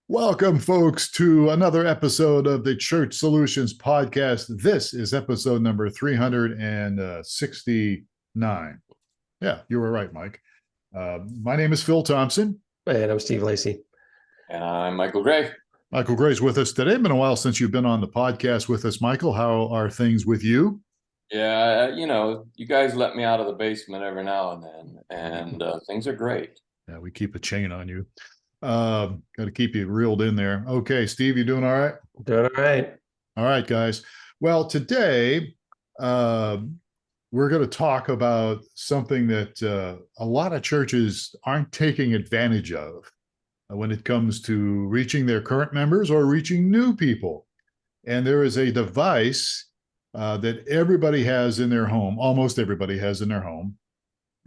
Welcome, folks, to another episode of the Church Solutions Podcast. This is episode number 369. Yeah, you were right, Mike. My name is Phil Thompson. And I'm Steve Lacy. And I'm Michael Gray. Michael Gray's with us today. Been a while since you've been on the podcast with us, Michael. How are things with you? Yeah, you guys let me out of the basement every now and then, and things are great. Yeah, we keep a chain on you. Got to keep you reeled in there. Okay, Steve, you doing all right? Doing all right. All right, guys. Well, today we're going to talk about something that a lot of churches aren't taking advantage of when it comes to reaching their current members or reaching new people. And there is a device that everybody has in their home, almost everybody has in their home.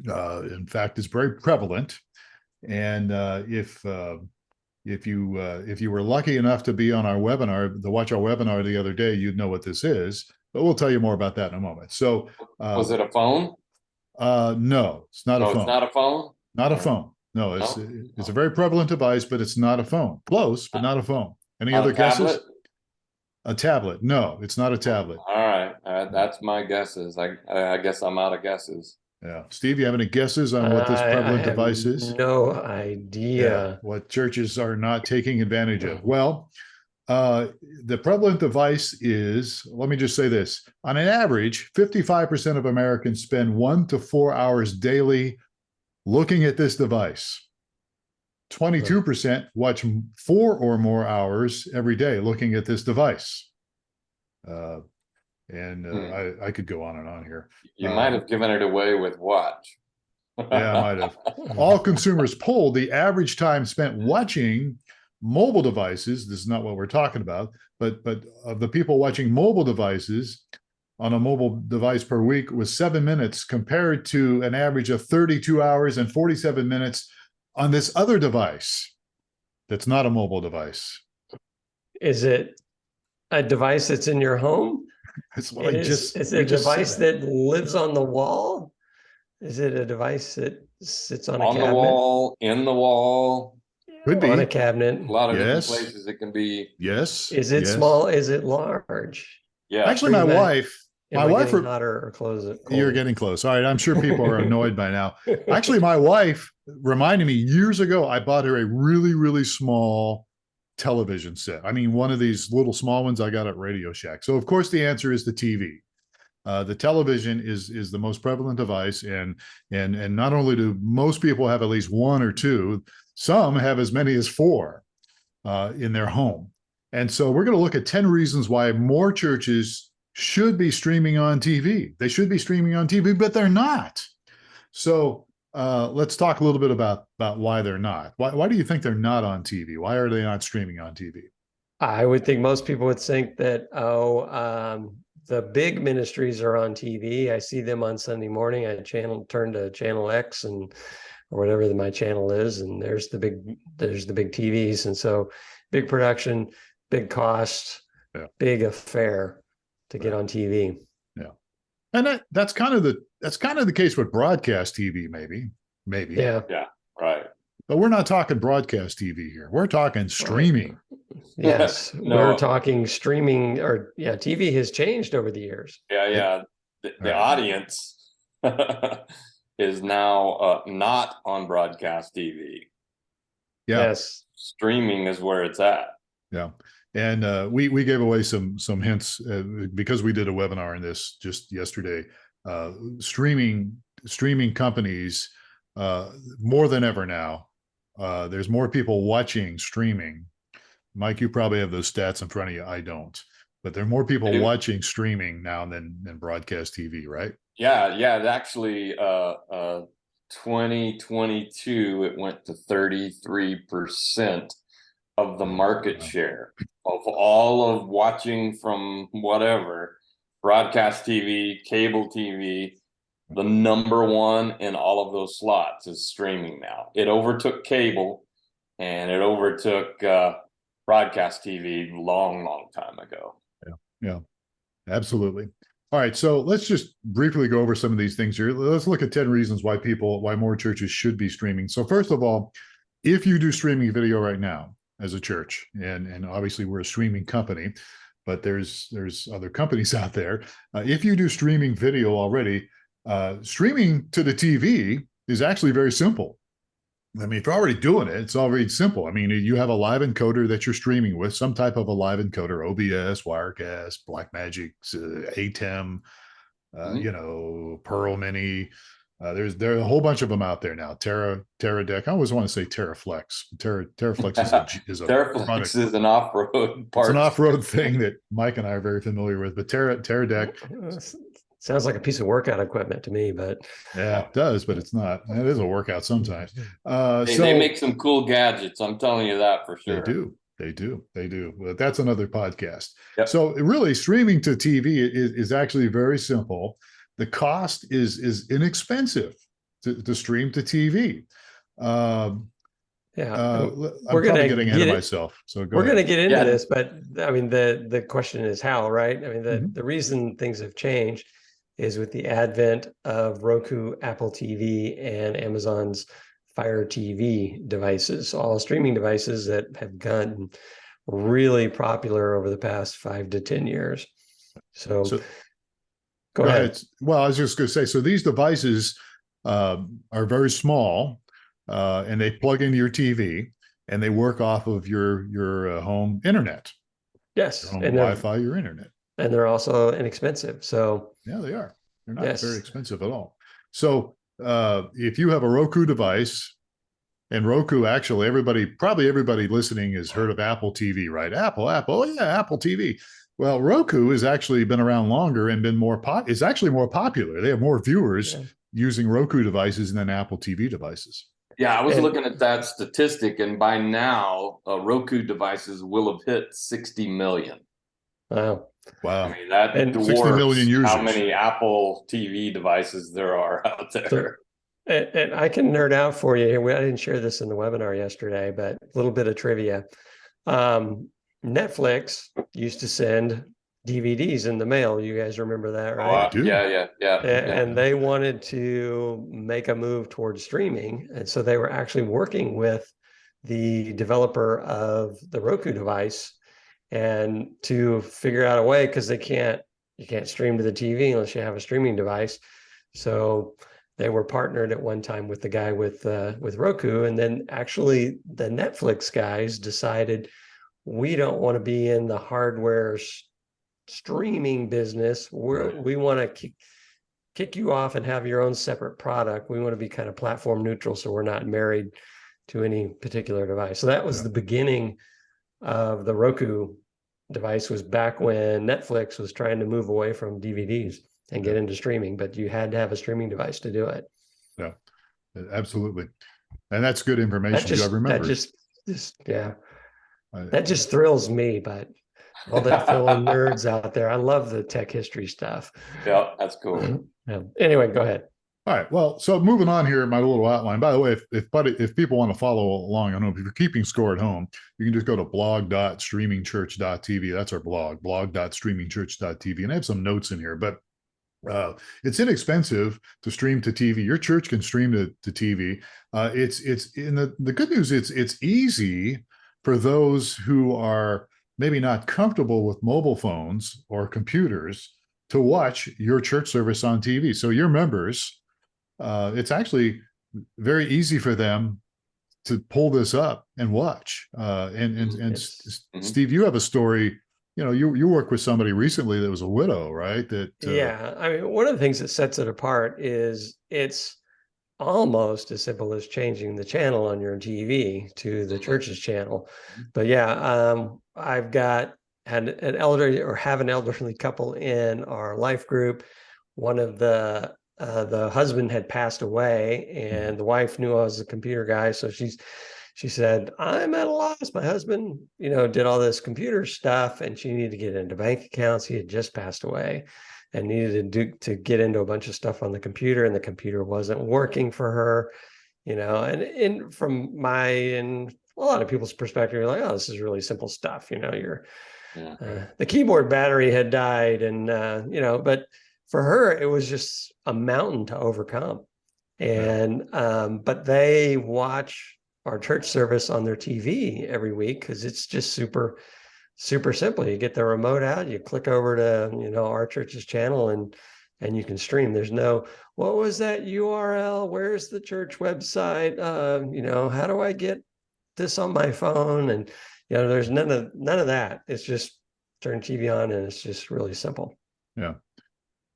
In fact, it's very prevalent. And if you were lucky enough to be on our webinar, to watch our webinar the other day, you'd know what this is. But we'll tell you more about that in a moment. So, was it a phone? No, it's not a phone. It's not a phone. Not a phone. No, it's a very prevalent device, but it's not a phone. Close, but not a phone. Any other guesses? A tablet? No, it's not a tablet. All right, that's my guesses. I guess I'm out of guesses. Yeah, Steve, you have any guesses on what this prevalent device is? No idea. What churches are not taking advantage of? Well, the prevalent device is, let me just say this, on an average, 55% of Americans spend 1 to 4 hours daily looking at this device. 22% watch 4 or more hours every day looking at this device. I could go on and on here. You might have given it away with watch. Yeah, I might have. All consumers polled, the average time spent watching mobile devices, this is not what we're talking about, but of the people watching mobile devices on a mobile device per week was 7 minutes compared to an average of 32 hours and 47 minutes on this other device that's not a mobile device. Is it a device that's in your home? That's what is it a device that lives on the wall? Is it a device that sits on a cabinet? On the wall, in the wall. Could be. On a cabinet. A lot of different places it can be. Yes. Is it small? Is it large? Yeah. Actually, my wife hotter or close it. You're getting close. All right. I'm sure people are annoyed by now. Actually, my wife reminded me years ago, I bought her a really, really small television set. I mean, one of these little small ones I got at Radio Shack. So of course the answer is the TV. The television is the most prevalent device, and not only do most people have at least 1 or 2, some have as many as 4 in their home. And so we're going to look at 10 reasons why more churches should be streaming on TV. They should be streaming on TV, but they're not. So let's talk a little bit about why they're not. Why do you think they're not on TV? Why are they not streaming on TV? I would think most people would think that, the big ministries are on TV. I see them on Sunday morning. I turn to channel X or whatever my channel is, and there's the big TVs. And so big production, big cost, big affair to get on TV. Yeah. And that's kind of the case with broadcast TV, maybe. Yeah. Yeah. Right. But we're not talking broadcast TV here. We're talking streaming. Yes, no. We're talking streaming, TV has changed over the years. Yeah. The audience is now not on broadcast TV. Yeah. Yes. Streaming is where it's at. Yeah. And we gave away some hints because we did a webinar on this just yesterday. Streaming companies, more than ever now, there's more people watching streaming. Mike, you probably have those stats in front of you. I don't, but there are more people watching streaming now than broadcast TV, right? Yeah. Actually, 2022, it went to 33% of the market share of all of watching from whatever, broadcast TV, cable TV. The number one in all of those slots is streaming now. It overtook cable, and it overtook broadcast TV long time ago. Yeah, absolutely. All right, so let's just briefly go over some of these things here. Let's look at 10 reasons why more churches should be streaming. So first of all, if you do streaming video right now, as a church, and obviously we're a streaming company, but there's other companies out there. If you do streaming video already, streaming to the TV is actually very simple. I mean, if you're already doing it, it's already simple. I mean, you have a live encoder that you're streaming with, some type of a live encoder, OBS, Wirecast, Blackmagic, ATEM, Pearl Mini. There are a whole bunch of them out there now. TerraDeck. I always want to say TerraFlex. TerraFlex is a TerraFlex product. is an off-road part. It's an off-road thing that Mike and I are very familiar with. But TerraDeck sounds like a piece of workout equipment to me, but yeah, it does, but it's not. It is a workout sometimes. They make some cool gadgets. I'm telling you that for sure. They do. But that's another podcast. Yep. So really, streaming to TV is actually very simple. The cost is inexpensive to stream to TV. we're probably getting ahead of myself. So we're going to get into this, but I mean, the question is how, right? I mean, the reason things have changed is with the advent of Roku, Apple TV, and Amazon's Fire TV devices, all streaming devices that have gotten really popular over the past 5 to 10 years. So go ahead. Well, I was just going to say, so these devices are very small, and they plug into your TV, and they work off of your home internet. Yes, your home Wi-Fi, your internet. And they're also inexpensive. So yeah, they are. They're not very expensive at all. So if you have a Roku device, and Roku, actually, probably everybody listening has heard of Apple TV, right? Apple. Oh yeah, Apple TV. Well, Roku has actually been around longer and been is actually more popular. They have more viewers using Roku devices than Apple TV devices. Yeah, I was looking at that statistic, and by now, Roku devices will have hit 60 million. Wow. Wow. I mean, that dwarfs 60 million users. How many Apple TV devices there are out there. And I can nerd out for you. I didn't share this in the webinar yesterday, but a little bit of trivia. Netflix used to send DVDs in the mail. You guys remember that, right? Yeah. And they wanted to make a move towards streaming. And so they were actually working with the developer of the Roku device and to figure out a way, because you can't stream to the TV unless you have a streaming device. So they were partnered at one time with the guy with Roku, and then actually the Netflix guys decided, we don't want to be in the hardware streaming business. We want to kick you off and have your own separate product. We want to be kind of platform neutral, so we're not married to any particular device. So that was the beginning of the Roku device, was back when Netflix was trying to move away from DVDs and get into streaming, but you had to have a streaming device to do it. Yeah, absolutely. And that's good information to remember. That just thrills me, but all the fellow nerds out there, I love the tech history stuff. Yeah, that's cool. Yeah. Anyway, go ahead. All right. Well, so moving on here, my little outline. By the way, if people want to follow along, I don't know if you're keeping score at home, you can just go to blog.streamingchurch.tv. That's our blog, blog.streamingchurch.tv. And I have some notes in here, but it's inexpensive to stream to TV. Your church can stream to TV. It's in the good news. It's easy for those who are maybe not comfortable with mobile phones or computers to watch your church service on TV. So your members, it's actually very easy for them to pull this up and watch. Steve, you have a story. You worked with somebody recently that was a widow, right? Yeah. I mean, one of the things that sets it apart is it's almost as simple as changing the channel on your TV to the church's channel. But yeah, I've had an elderly couple in our life group. One of the husband had passed away, and the wife knew I was a computer guy, so she said, I'm at a loss. My husband, did all this computer stuff, and she needed to get into bank accounts. He had just passed away and needed to get into a bunch of stuff on the computer, and the computer wasn't working for her, and from and a lot of people's perspective, you're like, oh, this is really simple stuff. The keyboard battery had died, and, but for her, it was just a mountain to overcome. And, but they watch our church service on their TV every week because it's just super simple. You get the remote out, you click over to, you know, our church's channel and you can stream. There's no, what was that URL? Where's the church website? You know, how do I get this on my phone? And, you know, there's none of that. It's just turn TV on and it's just really simple. Yeah.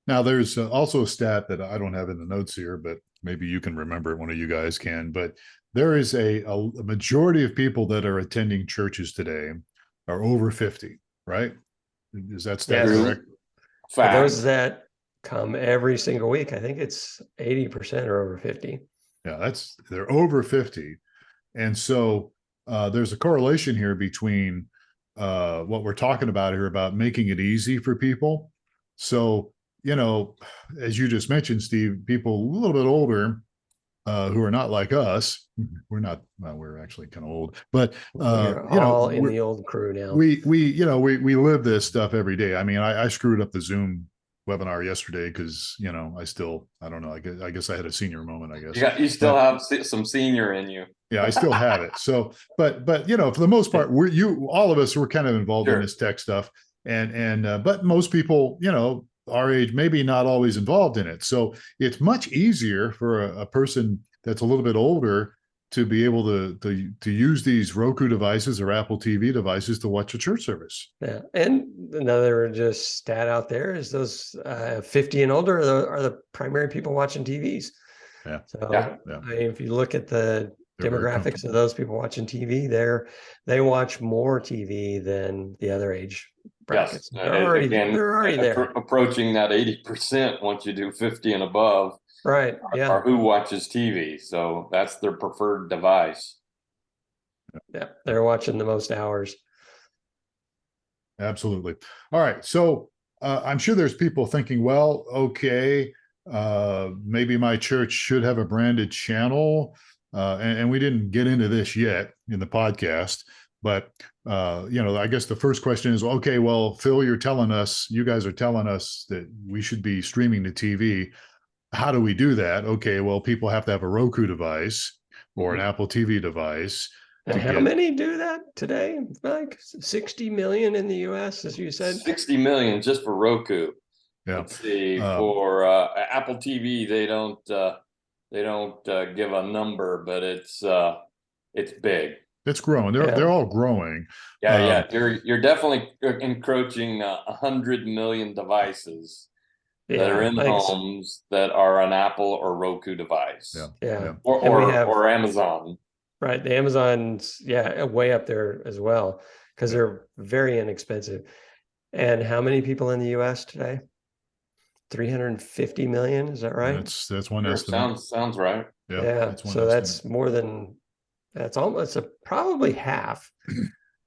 Now there's also a stat that I don't have in the notes here, but maybe you can remember it, one of you guys can, but there is a majority of people that are attending churches today are over 50, right? Is that stat correct? For those that come every single week, I think it's 80% are over 50. Yeah, they're over 50. And so there's a correlation here between what we're talking about here about making it easy for people. So, you know, as you just mentioned, Steve, people a little bit older who are not like us. We're not, well, we're actually kind of old, but you know, in the old crew now. We live this stuff every day. I mean, I screwed up the Zoom webinar yesterday because, you know, I don't know. I guess I had a senior moment, I guess. You still have some senior in you. Yeah, I still have it. So, but you know, for the most part, all of us were kind of involved in this tech stuff, but most people, you know, our age, maybe not always involved in it. So it's much easier for a person that's a little bit older to be able to use these Roku devices or Apple TV devices to watch a church service. Yeah, and another just stat out there is those 50 and older are the primary people watching TVs. Yeah. So I mean, if you look at the demographics of those people watching TV, they watch more TV than the other age brackets. Yes. They're already there. Approaching that 80% once you do 50 and above. Right. Yeah. Or who watches TV. So that's their preferred device. Yeah. They're watching the most hours. Absolutely. All right. So I'm sure there's people thinking, well, okay, maybe my church should have a branded channel. And we didn't get into this yet in the podcast, but you know, I guess the first question is, okay, well, Phil, you guys are telling us that we should be streaming to TV. How do we do that? Okay, well, people have to have a Roku device or an Apple TV device. And how many do that today? Like 60 million in the US, as you said? 60 million just for Roku. Yeah. Let's see, for Apple TV, they don't give a number, but it's big. It's growing. They're all growing. Yeah, you're definitely encroaching 100 million devices that are in homes that are an Apple or Roku device. Yeah. Or Amazon. Right. The Amazon's way up there as well because they're very inexpensive. And how many people in the US today? 350 million, is that right? That's one estimate. Sounds right. Yeah. So that's more than almost probably half,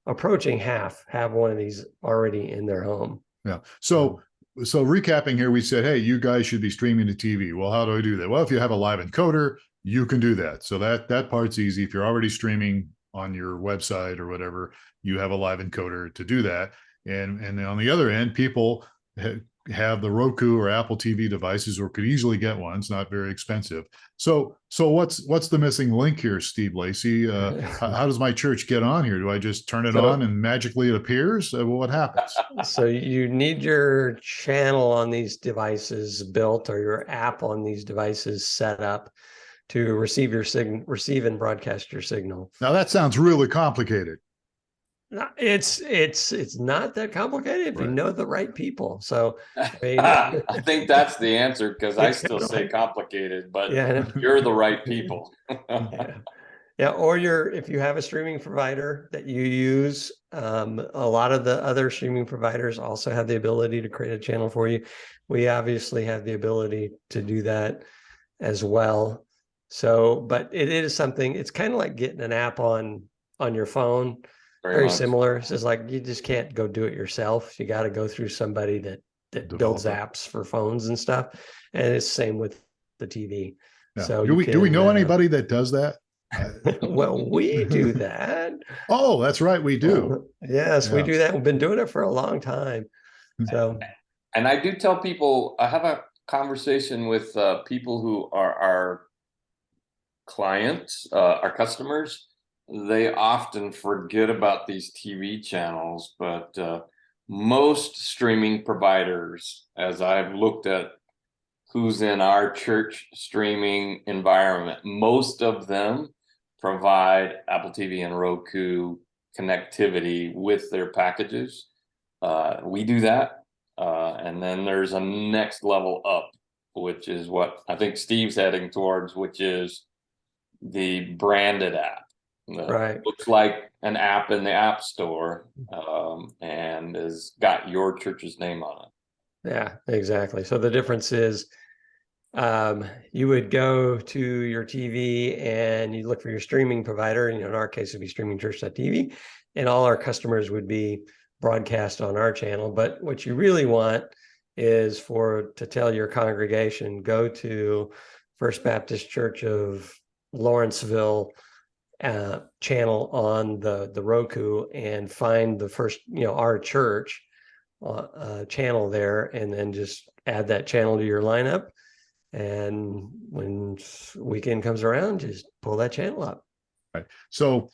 approaching half have one of these already in their home. Yeah. So recapping here, we said, hey, you guys should be streaming to TV. Well, how do I do that? Well, if you have a live encoder, you can do that. So that part's easy. If you're already streaming on your website or whatever, you have a live encoder to do that. And then on the other end, people have the Roku or Apple TV devices or could easily get one. It's not very expensive. So what's the missing link here, Steve Lacy? How does my church get on here? Do I just turn it on and magically it appears? What happens? So you need your channel on these devices built or your app on these devices set up to receive and broadcast your signal. Now that sounds really complicated. It's not that complicated if you know the right people. So I mean, I think that's the answer because I still say complicated, but you're the right people. Or if you have a streaming provider that you use, a lot of the other streaming providers also have the ability to create a channel for you. We obviously have the ability to do that as well. So, but it is something, it's kind of like getting an app on your phone. Very similar. It's just like you just can't go do it yourself. You got to go through somebody that builds apps for phones and stuff. And it's the same with the TV. Yeah. So do we know anybody that does that? Well, we do that. Oh, that's right, we do. Yes, we do that. We've been doing it for a long time. So, and I do tell people, I have a conversation with people who are our clients, our customers. they often forget about these TV channels, but most streaming providers, as I've looked at who's in our church streaming environment, most of them provide Apple TV and Roku connectivity with their packages. We do that. And then there's a next level up, which is what I think Steve's heading towards, which is the branded app. Right. Looks like an app in the App Store, and has got your church's name on it. Yeah, exactly. So the difference is you would go to your TV and you look for your streaming provider. And in our case, it'd be streamingchurch.tv, and all our customers would be broadcast on our channel. But what you really want is to tell your congregation, go to First Baptist Church of Lawrenceville channel on the Roku and find the first, our church channel there, and then just add that channel to your lineup. And when weekend comes around, just pull that channel up. Right. So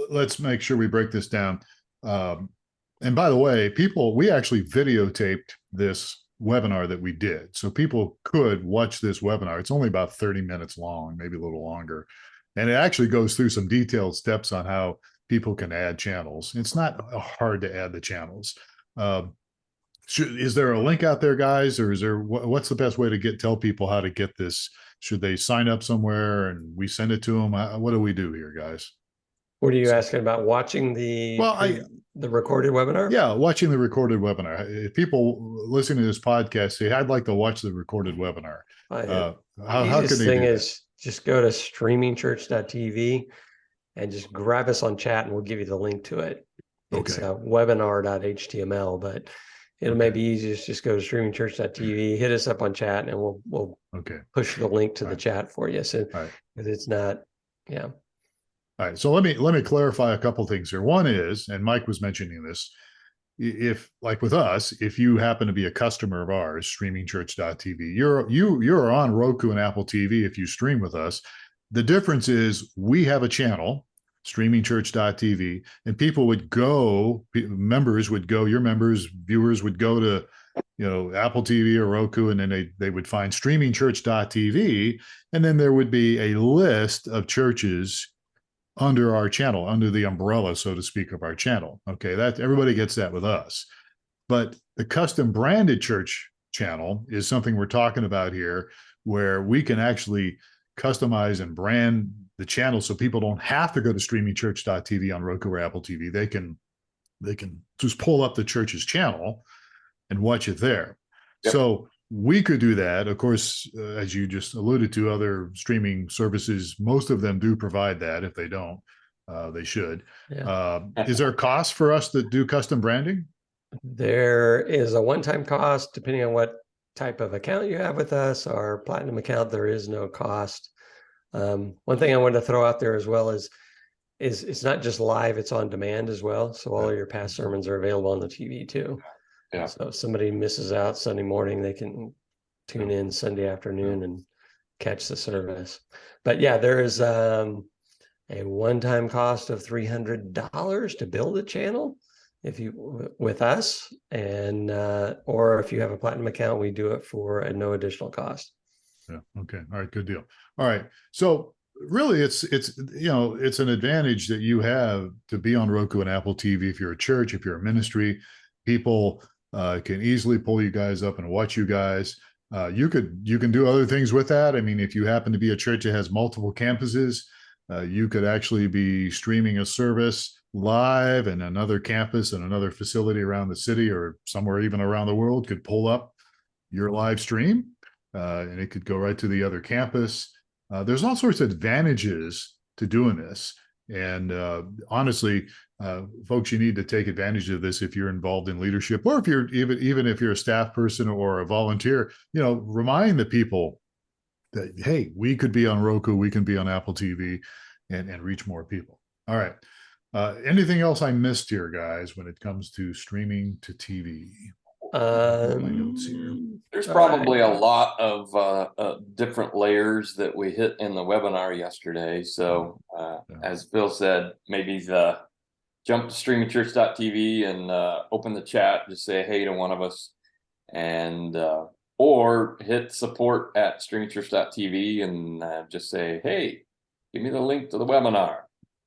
let's make sure we break this down. And by the way, we actually videotaped this webinar that we did. So people could watch this webinar. It's only about 30 minutes long, maybe a little longer. And it actually goes through some detailed steps on how people can add channels. It's not hard to add the channels. Is there a link out there, guys, or is there, what's the best way to tell people how to get this? Should they sign up somewhere and we send it to them? What do we do here, guys? What are you asking about? Watching the recorded webinar? Yeah, watching the recorded webinar. If people listening to this podcast say, I'd like to watch the recorded webinar, how can they do that? Just go to streamingchurch.tv and just grab us on chat and we'll give you the link to it. It's webinar.html, but it may be easiest just go to streamingchurch.tv, hit us up on chat, and we'll push the link to the chat for you. So it's not, yeah. All right. So let me clarify a couple things here. One is, and Mike was mentioning this, if like with us, if you happen to be a customer of ours, streamingchurch.tv, you're on Roku and Apple TV if you stream with us. The difference is we have a channel, streamingchurch.tv, and people would go, your members, viewers would go to, Apple TV or Roku, and then they would find streamingchurch.tv, and then there would be a list of churches under our channel, under the umbrella, so to speak, of our channel. Okay, that everybody gets that with us. But the custom branded church channel is something we're talking about here, where we can actually customize and brand the channel so people don't have to go to streamingchurch.tv on Roku or Apple TV. They can just pull up the church's channel and watch it there. Yep. So we could do that. Of course, as you just alluded to, other streaming services, most of them do provide that. If they don't, they should. Yeah. Is there a cost for us that do custom branding? There is a one-time cost, depending on what type of account you have with us. Our platinum account, there is no cost. One thing I wanted to throw out there as well is it's not just live, it's on demand as well. So all of your past sermons are available on the TV too. Yeah. So if somebody misses out Sunday morning, they can tune in Sunday afternoon and catch the service. But yeah, there is a one-time cost of $300 to build a channel with us, and or if you have a platinum account, we do it for at no additional cost. Yeah. Okay. All right. Good deal. All right. So really, it's an advantage that you have to be on Roku and Apple TV. If you're a church, if you're a ministry, people can easily pull you guys up and watch you guys. You can do other things with that. I mean, if you happen to be a church that has multiple campuses, you could actually be streaming a service live, and another campus and another facility around the city or somewhere even around the world could pull up your live stream, and it could go right to the other campus. There's all sorts of advantages to doing this. And honestly, folks, you need to take advantage of this if you're involved in leadership, or if you're even if you're a staff person or a volunteer. Remind the people that, hey, we could be on Roku, we can be on Apple TV, and reach more people. All right. Anything else I missed here, guys, when it comes to streaming to TV? My notes here. There's probably a lot of different layers that we hit in the webinar yesterday. So as Phil said, maybe jump to streamingchurch.tv and open the chat, just say hey to one of us, and or hit support at streamingchurch.tv and just say, hey, give me the link to the webinar.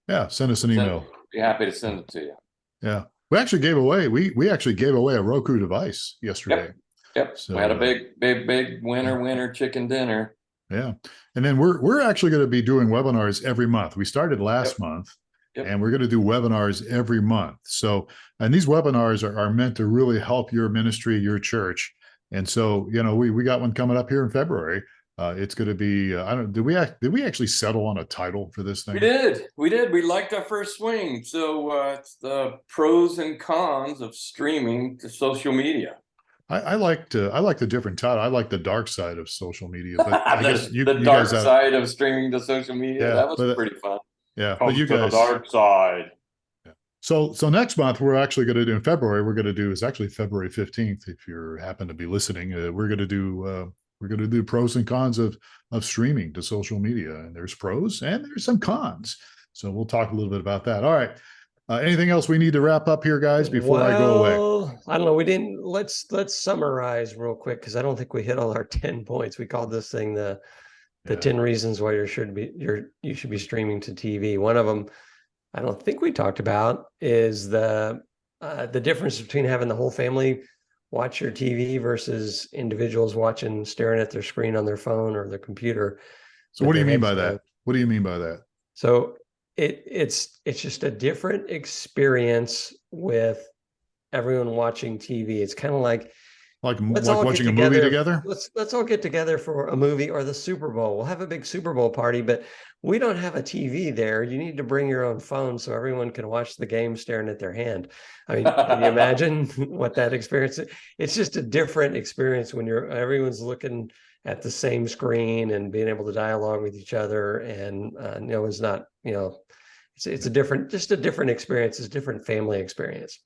Yeah, send us an email. Be happy to send it to you. Yeah. We actually gave away, we actually gave away a Roku device yesterday. Yep. So, we had a big winner chicken dinner. Yeah. And then we're actually going to be doing webinars every month. We started last month. Yep. And we're going to do webinars every month. So, and these webinars are meant to really help your ministry, your church. And so, we got one coming up here in February. It's going to be, did we actually settle on a title for this thing? We did. We liked our first swing. So it's the pros and cons of streaming to social media. I like the different title. I like the dark side of social media. But I guess the dark side of streaming to social media. Yeah, that was pretty fun. Yeah, but you guys, the dark side. Yeah. So next month we're actually going to do in February. We're going to do, it's actually February 15th. If you happen to be listening, we're going to do pros and cons of streaming to social media, and there's pros and there's some cons. So we'll talk a little bit about that. All right. Anything else we need to wrap up here, guys, before I go away? I don't know. We didn't. Let's summarize real quick, because I don't think we hit all our 10 points. We called this thing the 10 reasons why you should be streaming to TV. One of them, I don't think we talked about, is the difference between having the whole family watch your TV versus individuals staring at their screen on their phone or their computer. So what do you mean by that? What do you mean by that? So it's just a different experience with everyone watching TV. It's kind of like watching a movie together. Let's all get together for a movie or the Super Bowl. We'll have a big Super Bowl party, but we don't have a TV there. You need to bring your own phone so everyone can watch the game staring at their hand. I mean, can you imagine what that experience is? It's just a different experience when everyone's looking at the same screen and being able to dialogue with each other. And it's not, it's a different experience. It's a different family experience.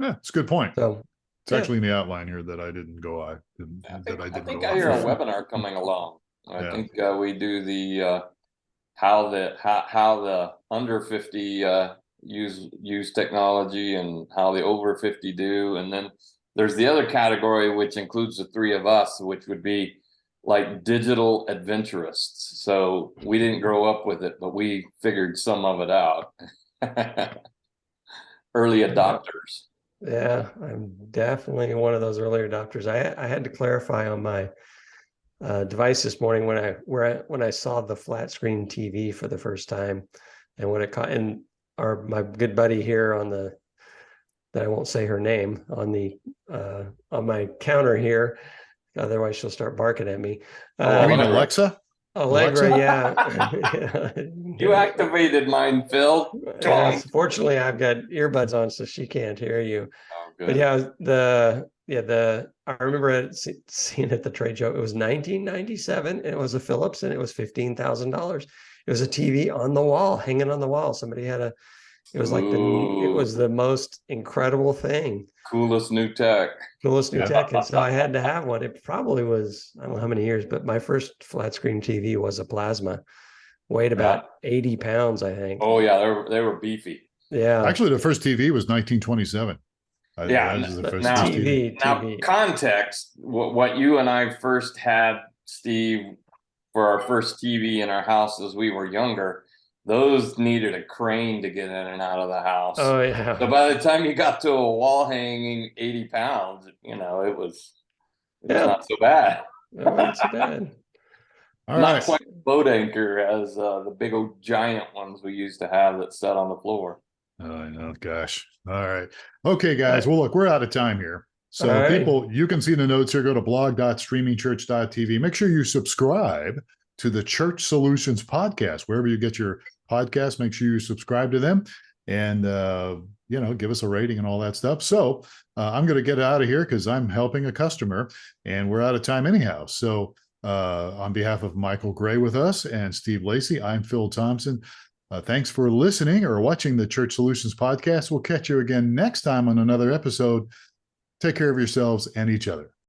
Yeah, it's a good point. So it's actually in the outline here that I didn't go. I think I hear a webinar coming along. I think we do the how the under 50 use technology and how the over 50 do, and then there's the other category which includes the three of us, which would be like digital adventurists. So we didn't grow up with it, but we figured some of it out. Early adopters. Yeah, I'm definitely one of those early adopters. I had to clarify on my device this morning when I saw the flat screen TV for the first time, and what it caught. And my good buddy here that I won't say her name on my counter here, otherwise she'll start barking at me. You mean Alexa? Allegra, yeah. You activated mine, Phil. Fortunately, I've got earbuds on, so she can't hear you. Oh, good. But I remember seeing at the trade show. It was 1997, and it was a Philips, and it was $15,000. It was a TV on the wall, hanging on the wall. Somebody had it was like it was the most incredible thing. Coolest new tech. And so I had to have one. It probably was, I don't know how many years, but my first flat screen TV was a plasma. Weighed about 80 pounds, I think. Oh yeah, they were beefy. Yeah. Actually, the first TV was 1927. TV. Now, context, what you and I first had, Steve, for our first TV in our house as we were younger, those needed a crane to get in and out of the house. Oh yeah. So by the time you got to a wall hanging 80 pounds, it was not so bad. No, not so bad. Not quite a boat anchor as the big old giant ones we used to have that sat on the floor. Oh, I know. Gosh. All right. Okay, guys. Well, look, we're out of time here. So people, you can see the notes here. Go to blog.streamingchurch.tv. Make sure you subscribe to the Church Solutions podcast. Wherever you get your podcast, make sure you subscribe to them and, give us a rating and all that stuff. So I'm going to get out of here because I'm helping a customer and we're out of time anyhow. So on behalf of Michael Gray with us and Steve Lacy, I'm Phil Thompson. Thanks for listening or watching the Church Solutions podcast. We'll catch you again next time on another episode. Take care of yourselves and each other.